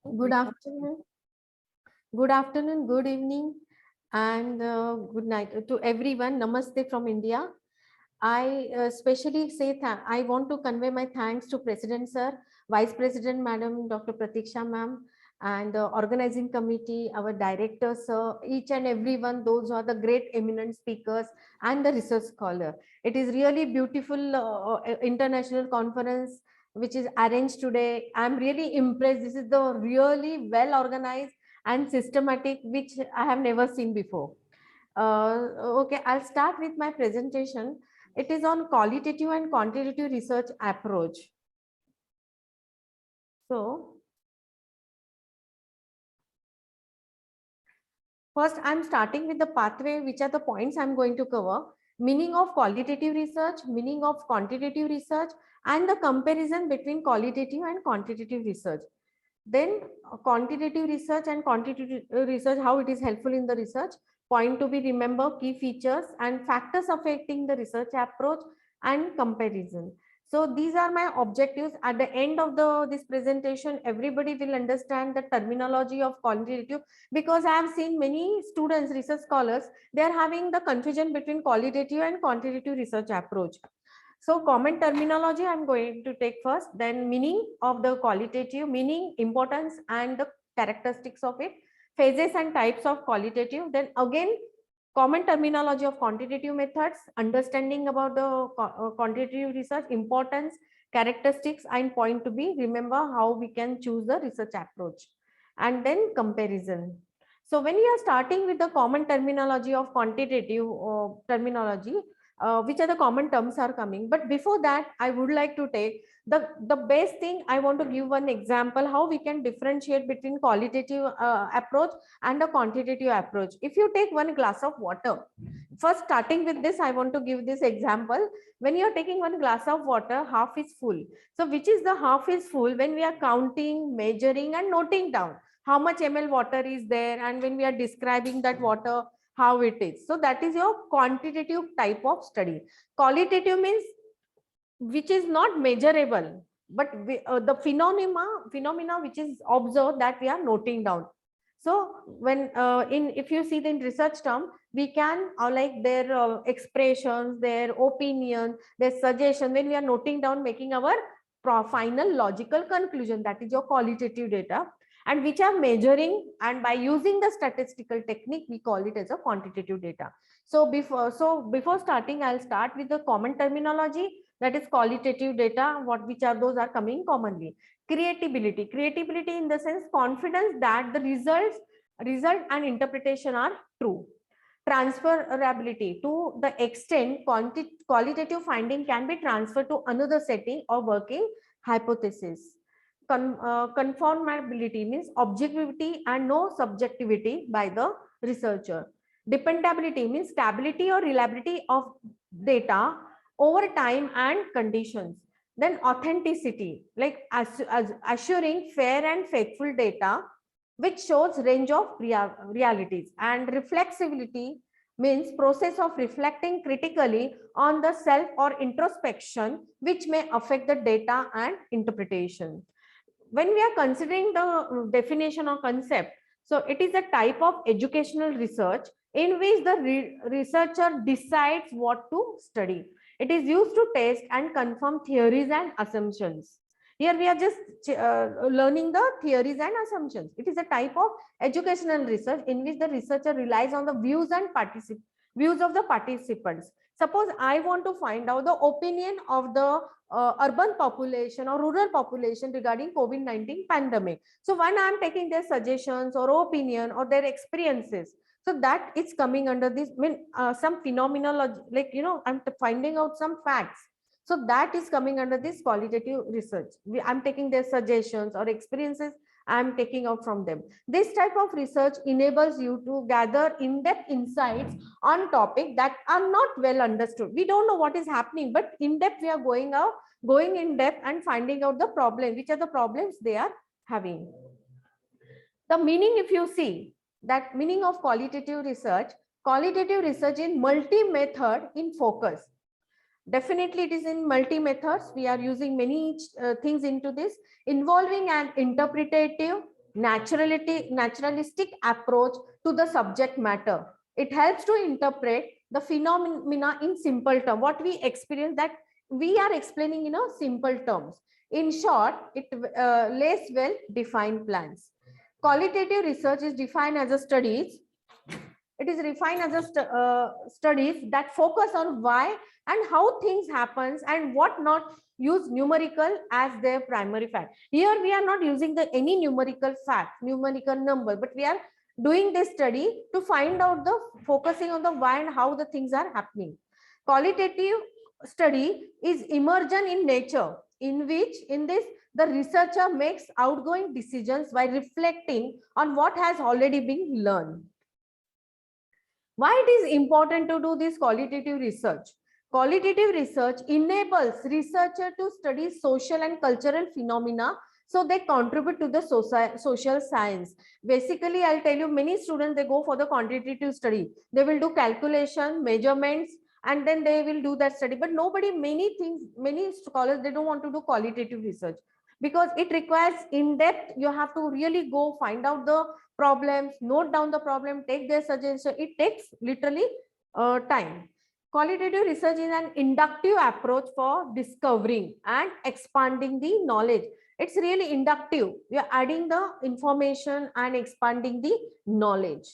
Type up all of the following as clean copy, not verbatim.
Good afternoon. Good afternoon, good evening, and good night to everyone. Namaste from India. I especially say I want to convey my thanks to President Sir, Vice President Madam Dr. Pratiksha Ma'am, and the organizing committee, our directors, sir, each and everyone, those are the great eminent speakers and the research scholar. It is really beautiful international conference which is arranged today. I'm really impressed. This is the really well organized and systematic, which I have never seen before. Okay, I'll start with my presentation. It is on qualitative and quantitative research approach. So, first I'm starting with the pathway, which are the points I'm going to cover. Meaning of qualitative research, meaning of quantitative research, and the comparison between qualitative and quantitative research. Then quantitative research and quantitative research, how it is helpful in the research. Point to be remember, key features and factors affecting the research approach and comparison. So these are my objectives. At the end of this presentation, everybody will understand the terminology of quantitative, because I have seen many students, research scholars, they are having the confusion between qualitative and quantitative research approach. So common terminology I'm going to take first, then meaning of the qualitative, meaning, importance and the characteristics of it, phases and types of qualitative, then again common terminology of quantitative methods, understanding about the quantitative research, importance, characteristics and point to be remember how we can choose the research approach, and then comparison. So when we are starting with the common terminology of quantitative terminology, which are the common terms are coming. But before that, I would like to take the best thing. I want to give one example how we can differentiate between qualitative approach and a quantitative approach. If you take one glass of water, first starting with this, I want to give this example. When you are taking one glass of water, half is full. So which is the half is full when we are counting, measuring and noting down how much ml water is there, and when we are describing that water, how it is. So that is your quantitative type of study. Qualitative means which is not measurable, but the phenomena which is observed, that we are noting down. So when if you see the in research term, we can like their expressions, their opinion, their suggestion, when we are noting down, making our final logical conclusion, that is your qualitative data, and which are measuring, and by using the statistical technique we call it as a quantitative data. So before starting, I'll start with the common terminology, that is qualitative data. What which are those are coming commonly? Creatability in the sense confidence that the result and interpretation are true. Transferability, to the extent qualitative finding can be transferred to another setting or working hypothesis. Conformability means objectivity and no subjectivity by the researcher. Dependability means stability or reliability of data over time and conditions. Then authenticity, like assuring fair and faithful data which shows range of realities. And reflexibility means process of reflecting critically on the self or introspection which may affect the data and interpretation. When we are considering the definition or concept, so it is a type of educational research in which the researcher decides what to study. It is used to test and confirm theories and assumptions. Here we are just learning the theories and assumptions. It is a type of educational research in which the researcher relies on the views of the participants. Suppose I want to find out the opinion of the urban population or rural population regarding COVID-19 pandemic. So when I am taking their suggestions or opinion or their experiences, so that is coming under this, some phenomenology, like, I'm finding out some facts. So that is coming under this qualitative research. I'm taking their suggestions or experiences, I'm taking out from them. This type of research enables you to gather in-depth insights on topics that are not well understood. We don't know what is happening, but in depth we are going in depth and finding out the problem, which are the problems they are having. The meaning, if you see that meaning of qualitative research is multi-method in focus. Definitely it is in multi-methods. We are using many things into this, involving an interpretative, naturalistic approach to the subject matter. It helps to interpret the phenomena in simple terms. What we experience, that we are explaining in a simple terms. In short, it lays well defined plans. Qualitative research is defined as a studies. It is refined as a studies that focus on why and how things happens and what not, use numerical as their primary fact. Here we are not using the any numerical fact, numerical number, but we are doing this study to find out the focusing on the why and how the things are happening. Qualitative study is immersion in nature, in which in this the researcher makes outgoing decisions by reflecting on what has already been learned. Why it is important to do this qualitative research? Qualitative research enables researchers to study social and cultural phenomena, so they contribute to the social science. Basically, I'll tell you, many students, they go for the quantitative study. They will do calculation, measurements, and then they will do that study. But many scholars, they don't want to do qualitative research because it requires in-depth. You have to really go find out the problems, note down the problem, take their suggestion. It takes literally time. Qualitative research is an inductive approach for discovering and expanding the knowledge. It's really inductive. We are adding the information and expanding the knowledge.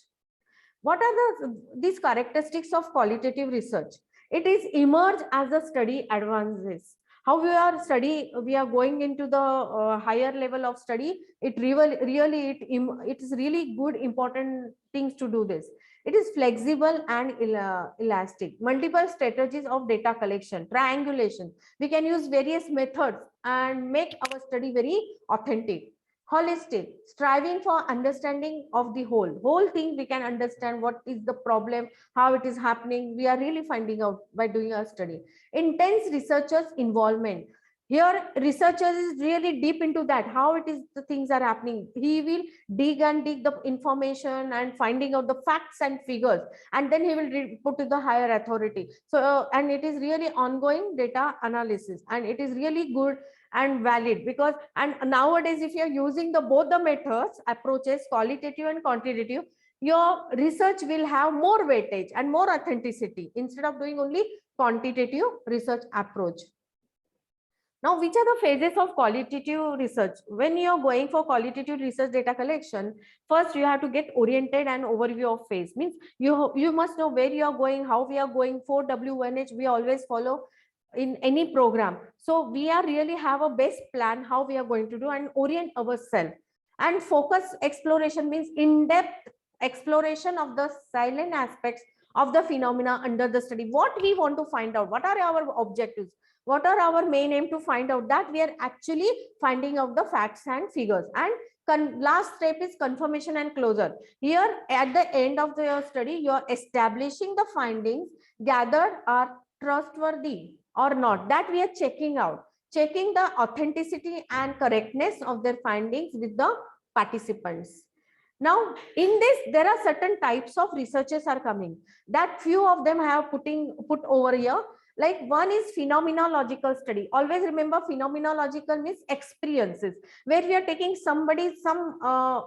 What are these characteristics of qualitative research? It is emerge as the study advances. How we are going into the higher level of study. It is really good, important things to do this. It is flexible and elastic. Multiple strategies of data collection, triangulation. We can use various methods and make our study very authentic. Holistic, striving for understanding of the whole thing. We can understand what is the problem, how it is happening. We are really finding out by doing our study. Intense researchers involvement. Here researchers is really deep into that, how it is the things are happening. He will dig the information and finding out the facts and figures, and then he will put to the higher authority. So and it is really ongoing data analysis, and it is really good and valid, because and nowadays if you are using both the methods, approaches, qualitative and quantitative, your research will have more weightage and more authenticity instead of doing only quantitative research approach. Now, which are the phases of qualitative research? When you are going for qualitative research data collection, first you have to get oriented and overview of phase. Means you must know where you are going, how we are going. 4W1H we always follow in any program. So we are really have a best plan how we are going to do and orient ourselves. And focus exploration means in-depth exploration of the silent aspects of the phenomena under the study. What we want to find out, what are our objectives, what are our main aim to find out, that we are actually finding out the facts and figures. And last step is confirmation and closure. Here at the end of the study, you are establishing the findings gathered are trustworthy or not. That we are checking out, checking the authenticity and correctness of their findings with the participants. Now, in this, there are certain types of researchers are coming. That few of them have put over here. Like one is phenomenological study. Always remember, phenomenological means experiences, where we are taking some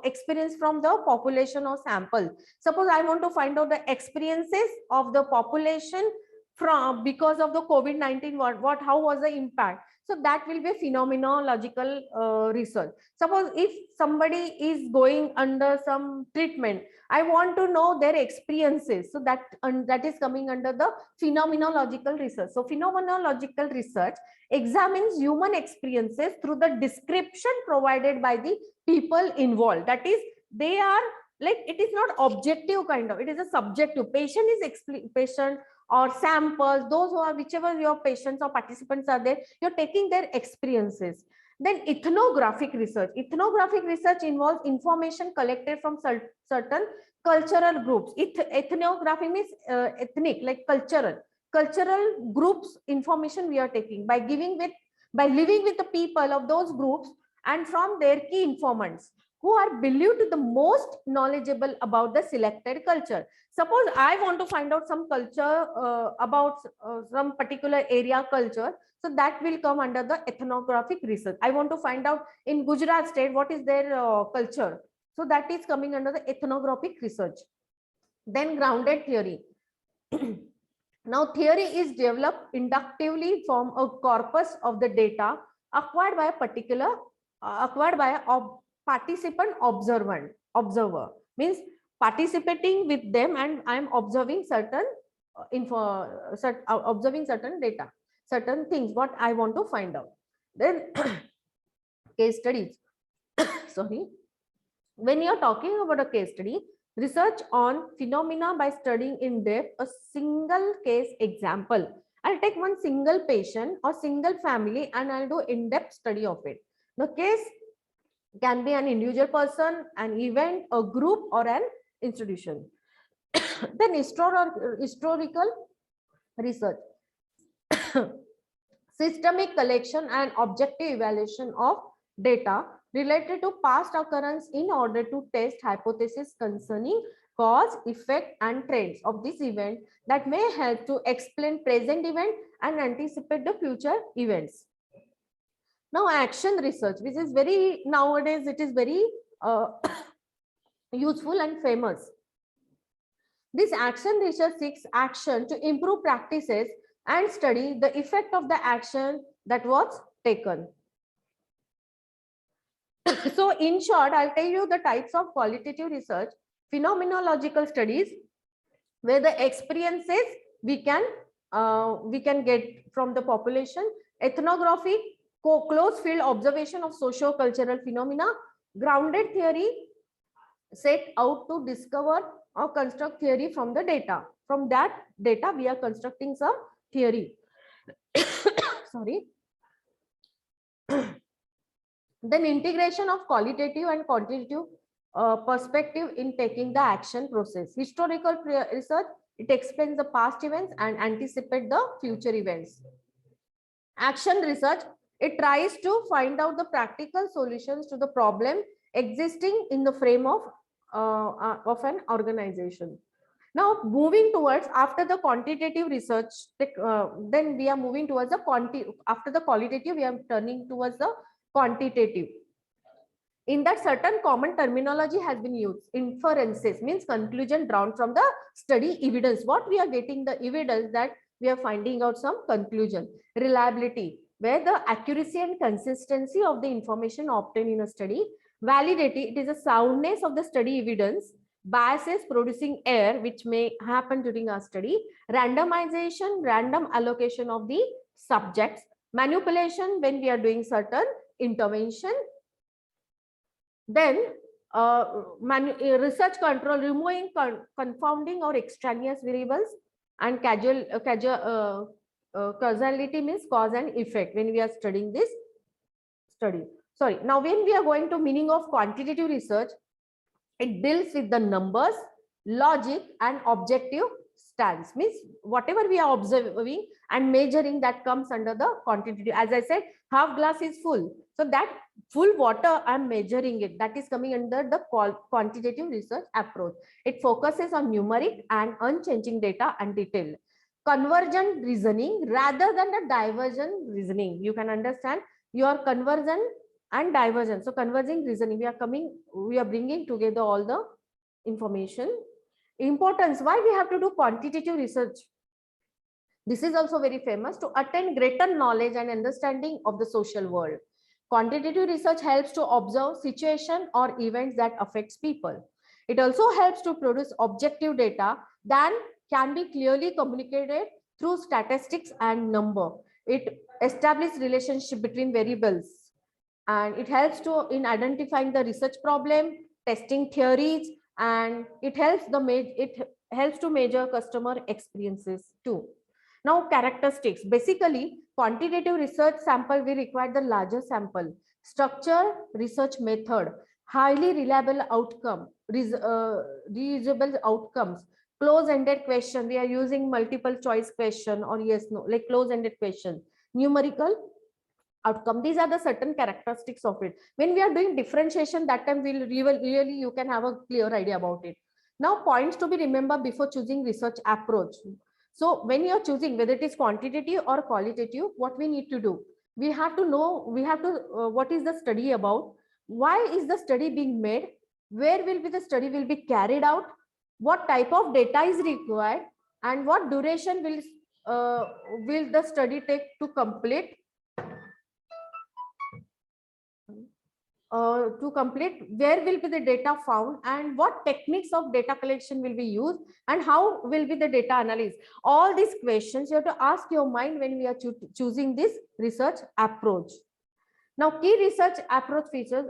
experience from the population or sample. Suppose I want to find out the experiences of the population from because of the COVID-19, how was the impact. So that will be phenomenological research. Suppose if somebody is going under some treatment, I want to know their experiences. So that is coming under the phenomenological research. So phenomenological research examines human experiences through the description provided by the people involved. That is, they are like, it is not objective kind of, it is a subjective. Patient is patient or samples, those who are, whichever your patients or participants are there, you're taking their experiences. Then ethnographic research. Ethnographic research involves information collected from certain cultural groups. Ethnography means ethnic, like cultural groups information we are taking by living with the people of those groups, and from their key informants who are believed the most knowledgeable about the selected culture. Suppose I want to find out some culture about some particular area culture, so that will come under the ethnographic research. I want to find out in Gujarat state what is their culture, so that is coming under the ethnographic research. Then grounded theory. Now theory is developed inductively from a corpus of the data acquired by a particular acquired by a participant observer, means participating with them and I am observing certain observing certain data, certain things what I want to find out. Then case studies. Sorry, when you're talking about a case study, research on phenomena by studying in depth a single case example. I'll take one single patient or single family and I'll do in-depth study of it. The case can be an individual person, an event, a group, or an institution. Then historical research. Systemic collection and objective evaluation of data related to past occurrence in order to test hypotheses concerning cause, effect, and trends of this event that may help to explain present event and anticipate the future events. Now, action research, which is very nowadays, it is very useful and famous. This action research seeks action to improve practices and study the effect of the action that was taken. So in short, I'll tell you the types of qualitative research: phenomenological studies, where the experiences we can get from the population; ethnography, close field observation of socio-cultural phenomena; grounded theory, set out to discover or construct theory from the data. From that data, we are constructing some theory. Sorry. Then integration of qualitative and quantitative perspective in taking the action process. Historical research, it explains the past events and anticipate the future events. Action research, it tries to find out the practical solutions to the problem existing in the frame of an organization. Now moving towards, after the quantitative research, then we are moving towards the after the qualitative, we are turning towards the quantitative. In that, certain common terminology has been used. Inferences means conclusion drawn from the study evidence. What we are getting the evidence that we are finding out some conclusion. Reliability, where the accuracy and consistency of the information obtained in a study. Validity, it is a soundness of the study evidence. Biases, producing error which may happen during our study. Randomization, random allocation of the subjects. Manipulation, when we are doing certain intervention. Then research control, removing confounding or extraneous variables. And causality means cause and effect when we are studying this study. Sorry, now when we are going to meaning of quantitative research, it deals with the numbers, logic, and objective stance. Means whatever we are observing and measuring, that comes under the quantitative. As I said, half glass is full, so that full water I'm measuring it, that is coming under the quantitative research approach. It focuses on numeric and unchanging data and detail. Convergent reasoning rather than the divergent reasoning. You can understand your conversion and divergence. So converging reasoning, we are bringing together all the information. Importance, why we have to do quantitative research? This is also very famous: to attain greater knowledge and understanding of the social world. Quantitative research helps to observe situation or events that affects people. It also helps to produce objective data that can be clearly communicated through statistics and number. It establishes relationship between variables, and it helps to in identifying the research problem, testing theories, and it helps to measure customer experiences too. Now, characteristics. Basically, quantitative research sample, we require the larger sample. Structure, research method, highly reliable outcome, reusable outcomes, close-ended question. We are using multiple choice question or yes, no, like close-ended question. Numerical outcome. These are the certain characteristics of it. When we are doing differentiation, that time really you can have a clear idea about it. Now, points to be remembered before choosing research approach. So when you are choosing whether it is quantitative or qualitative, what we need to do, we have to know, what is the study about, why is the study being made, where will be the study will be carried out, what type of data is required, and what duration will the study take to complete. Where will be the data found, and what techniques of data collection will be used, and how will be the data analysis. All these questions you have to ask your mind when we are choosing this research approach. Now, key research approach features,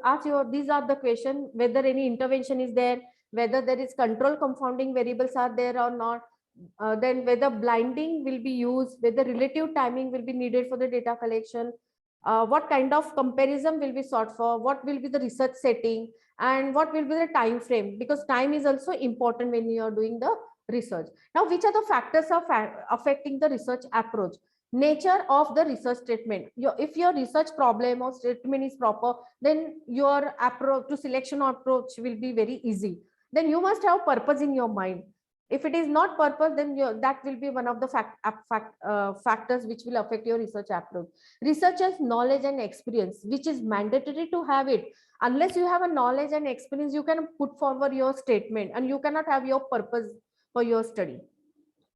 these are the questions: whether any intervention is there, whether there is control confounding variables are there or not, then whether blinding will be used, whether relative timing will be needed for the data collection, what kind of comparison will be sought for, what will be the research setting, and what will be the time frame, because time is also important when you are doing the research. Now, which are the factors of affecting the research approach? Nature of the research statement. If your research problem or statement is proper, then your approach to selection approach will be very easy. Then you must have purpose in your mind. If it is not purpose, then that will be one of the factors which will affect your research approach. Researchers' knowledge and experience, which is mandatory to have it. Unless you have a knowledge and experience, you can put forward your statement, and you cannot have your purpose for your study.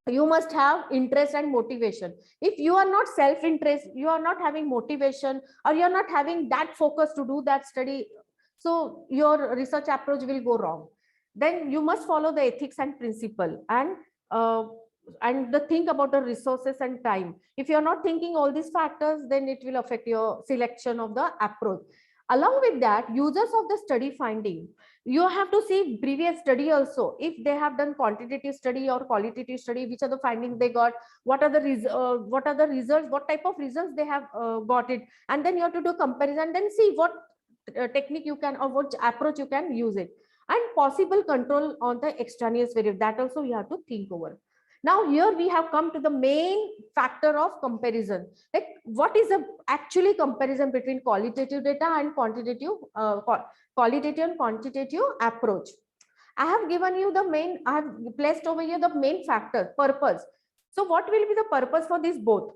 You must have interest and motivation. If you are not self-interest, you are not having motivation, or you are not having that focus to do that study, so your research approach will go wrong. Then you must follow the ethics and principle, and the think about the resources and time. If you are not thinking all these factors, then it will affect your selection of the approach. Along with that, users of the study finding, you have to see previous study also. If they have done quantitative study or qualitative study, which are the findings they got, what are the results, what type of results they have got it, and then you have to do comparison, then see what technique you can, or what approach you can use it. And possible control on the extraneous variable, that also you have to think over. Now, here we have come to the main factor of comparison. Like, what is the actually comparison between qualitative data and quantitative and quantitative approach? I have given you the main, I have placed over here the main factor, purpose. So what will be the purpose for this both?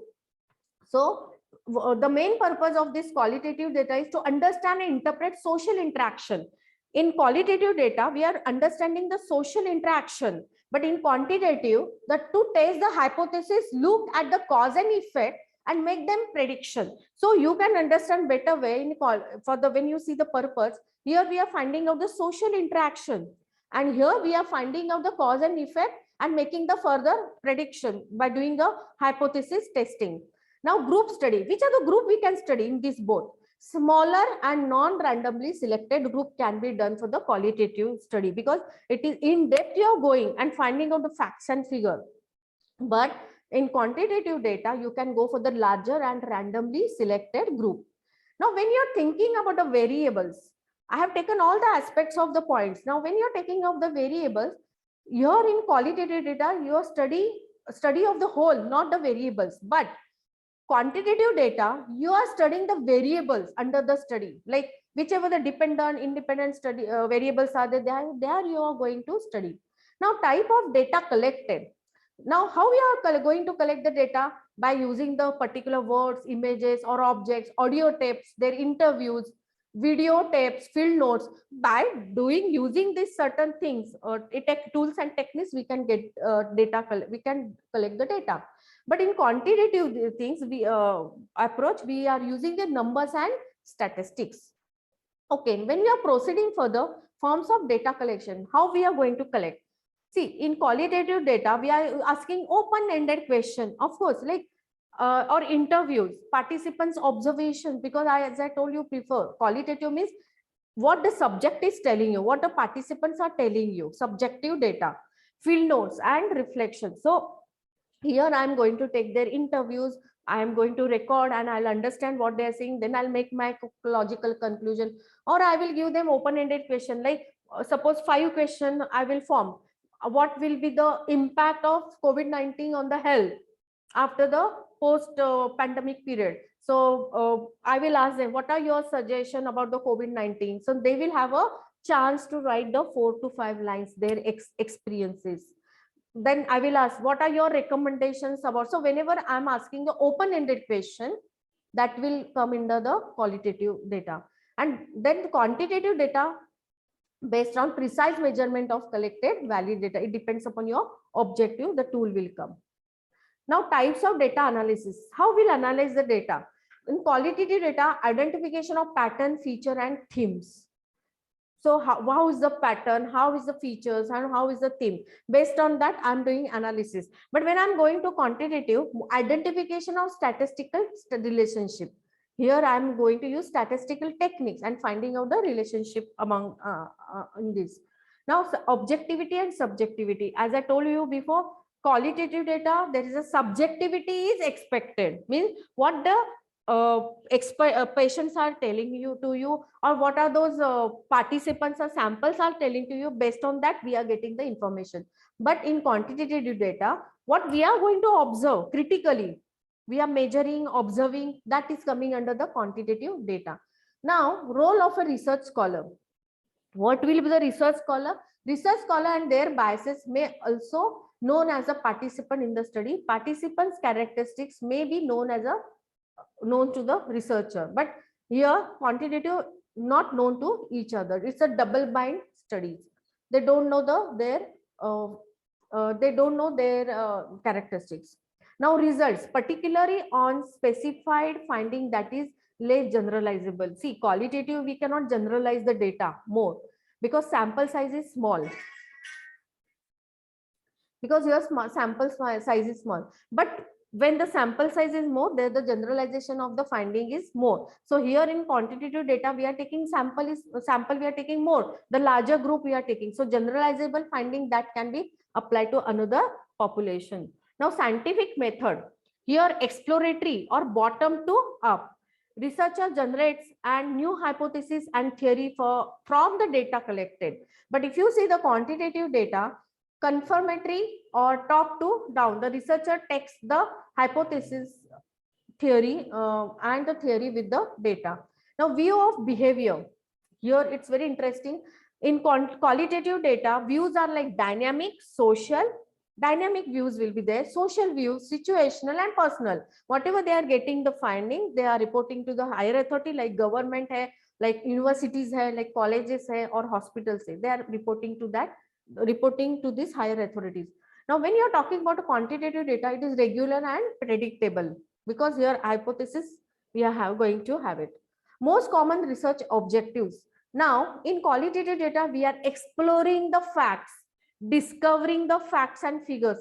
So the main purpose of this qualitative data is to understand and interpret social interaction. In qualitative data, we are understanding the social interaction, but in quantitative, to test the hypothesis, look at the cause and effect and make them prediction. So you can understand better way when you see the purpose. Here we are finding out the social interaction, and here we are finding out the cause and effect and making the further prediction by doing the hypothesis testing. Now, group study. Which are the group we can study in this both? Smaller and non-randomly selected group can be done for the qualitative study, because it is in depth you are going and finding out the facts and figure. But in quantitative data, you can go for the larger and randomly selected group. Now, when you are thinking about the variables, I have taken all the aspects of the points. Now, when you are taking of the variables, here in qualitative data, your study of the whole, not the variables. But quantitative data, you are studying the variables under the study, like whichever the dependent, independent study variables are there you are going to study. Now, type of data collected. Now, how we are going to collect the data? By using the particular words, images or objects, audio tapes, their interviews, video tapes, field notes. By using these certain things, tools and techniques, we can get we can collect the data. But in quantitative things, approach, we are using the numbers and statistics. Okay, when we are proceeding further, forms of data collection, how we are going to collect? See, in qualitative data, we are asking open-ended question, of course, like or interviews, participants' observations, because as I told you before, qualitative means what the subject is telling you, what the participants are telling you, subjective data, field notes and reflections. So here I am going to take their interviews, I am going to record, and I'll understand what they're saying. Then I'll make my logical conclusion, or I will give them open-ended question, like suppose 5 questions I will form. What will be the impact of COVID-19 on the health after the post pandemic period? So I will ask them, what are your suggestions about the COVID-19? So they will have a chance to write the 4 to 5 lines, their experiences. Then I will ask, what are your recommendations about? So whenever I'm asking the open-ended question, that will come under the qualitative data. And then the quantitative data based on precise measurement of collected valid data. It depends upon your objective, the tool will come. Now, types of data analysis. How we'll analyze the data? In qualitative data, identification of pattern, feature, and themes. So how is the pattern, how is the features, and how is the theme? Based on that, I'm doing analysis. But when I'm going to quantitative, identification of statistical relationship. Here I'm going to use statistical techniques and finding out the relationship among in this. Now, objectivity and subjectivity. As I told you before, qualitative data, there is a subjectivity is expected. Means what the patients are telling you to you, or what are those participants or samples are telling to you. Based on that, we are getting the information. But in quantitative data, what we are going to observe critically, we are measuring, observing, that is coming under the quantitative data. Now, role of a research scholar. What will be the research scholar? Research scholar and their biases may also known as a participant in the study. Participants' characteristics may be known to the researcher, but here quantitative not known to each other. It's a double blind studies. They don't know their characteristics. Now, results, particularly on specified finding, that is less generalizable. See, qualitative, we cannot generalize the data more because sample size is small. Because your sample size is small, but when the sample size is more, there the generalization of the finding is more. So here in quantitative data, we are taking sample we are taking more, the larger group we are taking. So generalizable finding that can be applied to another population. Now, scientific method, here exploratory or bottom to up. Researcher generates and new hypothesis and theory from the data collected. But if you see the quantitative data, confirmatory or top to down, the researcher takes the hypothesis, theory and the theory with the data. Now, view of behavior, here it's very interesting. In qualitative data, views are like dynamic, social. Dynamic views will be there, social views, situational and personal. Whatever they are getting the finding, they are reporting to the higher authority, like government hai, like universities hai, like colleges hai, or hospitals hai. They are reporting to these higher authorities. Now, when you are talking about quantitative data, it is regular and predictable because your hypothesis we are going to have it. Most common research objectives. Now, in qualitative data, we are exploring the facts, discovering the facts and figures,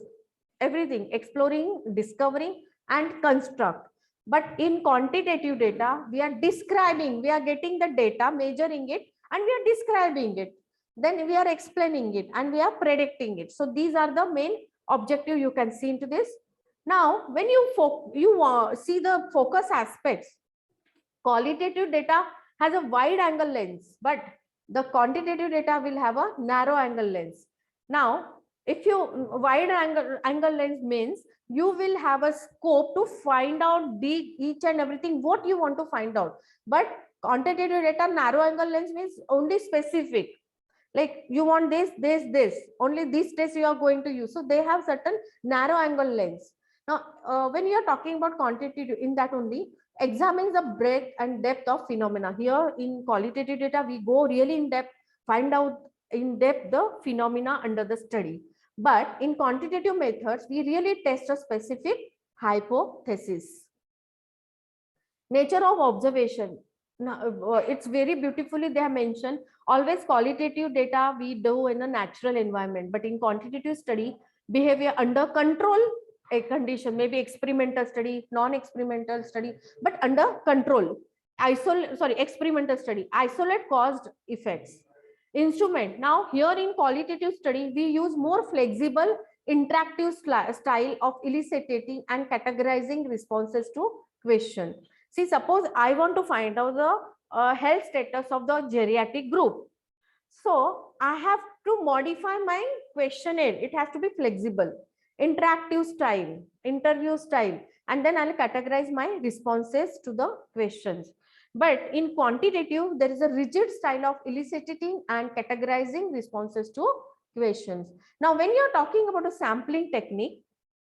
everything, exploring, discovering and construct. But in quantitative data, we are describing, we are getting the data, measuring it, and we are describing it. Then we are explaining it and we are predicting it. So these are the main objective you can see into this. Now, when you see the focus aspects, qualitative data has a wide angle lens, but the quantitative data will have a narrow angle lens. Now, if you wide angle lens means you will have a scope to find out each and everything what you want to find out. But quantitative data narrow angle lens means only specific. Like you want this, only this test you are going to use. So they have certain narrow angle lens. Now, when you are talking about quantitative, in that only examines the breadth and depth of phenomena. Here in qualitative data, we go really in depth, find out in depth the phenomena under the study. But in quantitative methods, we really test a specific hypothesis. Nature of observation. Now, it's very beautifully they have mentioned. Always qualitative data we do in a natural environment, but in quantitative study, behavior under control, a condition, maybe experimental study, non-experimental study, but under control. Experimental study, isolate caused effects. Instrument. Now here in qualitative study, we use more flexible, interactive style of eliciting and categorizing responses to question. See, suppose I want to find out the health status of the geriatric group. So I have to modify my questionnaire. It has to be flexible. interactive style, interview style, and then I'll categorize my responses to the questions. But in quantitative, there is a rigid style of eliciting and categorizing responses to questions. Now, when you're talking about a sampling technique,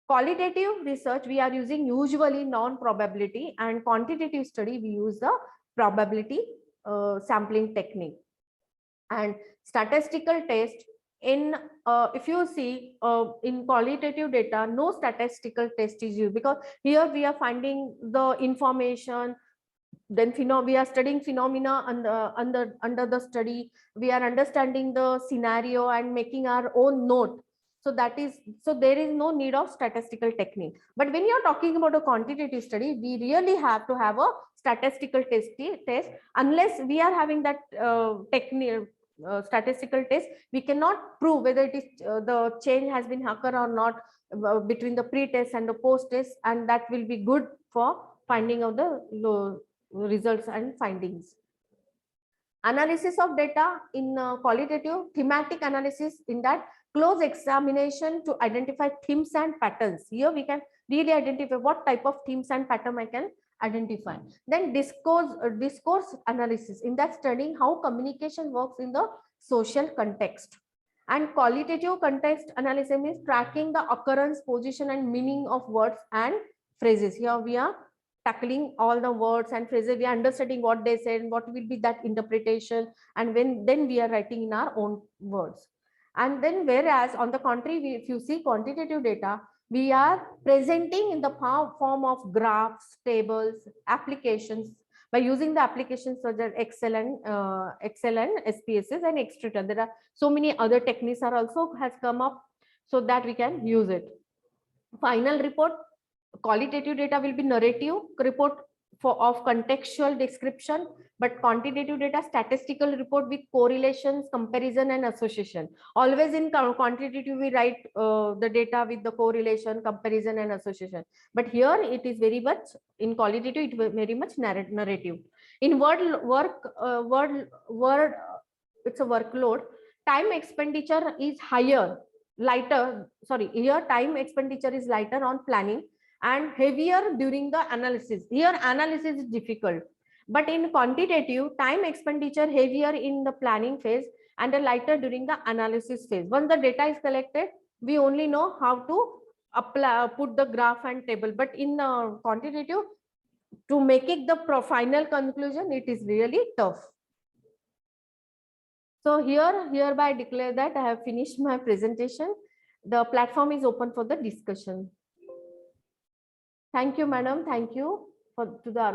qualitative research, we are using usually non-probability, and quantitative study, we use the probability sampling technique. And statistical test, in if you see in qualitative data, no statistical test is used, because here we are finding the information, then we are studying phenomena under the study, we are understanding the scenario and making our own note. So that is, so there is no need of statistical technique. But when you are talking about a quantitative study, we really have to have a statistical test. Unless we are having that technique, statistical test, we cannot prove whether it is the change has been occur or not between the pre-test and the post-test, and that will be good for finding out the results and findings. Analysis of data in qualitative, thematic analysis, in that close examination to identify themes and patterns. Here we can really identify what type of themes and pattern I can identify. Then discourse analysis, in that studying how communication works in the social context. And qualitative context analysis means tracking the occurrence, position, and meaning of words and phrases. Here we are tackling all the words and phrases, we are understanding what they said, what will be that interpretation, and then we are writing in our own words. And then whereas on the contrary, if you see quantitative data, we are presenting in the form of graphs, tables, applications, by using the applications such as Excel and SPSS and etc. There are so many other techniques are also has come up, so that we can use it. Final report, qualitative data will be narrative report of contextual description, but quantitative data statistical report with correlations, comparison, and association. Always in quantitative we write the data with the correlation, comparison, and association, but here it is very much, in qualitative it is very much narrative. In it's a workload, time expenditure is lighter, sorry, here time expenditure is lighter on planning and heavier during the analysis. Here analysis is difficult, but in quantitative, time expenditure heavier in the planning phase and lighter during the analysis phase. Once the data is collected, we only know how to apply, put the graph and table, but in quantitative, to make it the final conclusion, it is really tough. So hereby declare that I have finished my presentation. The platform is open for the discussion. Thank you, madam. Thank you to the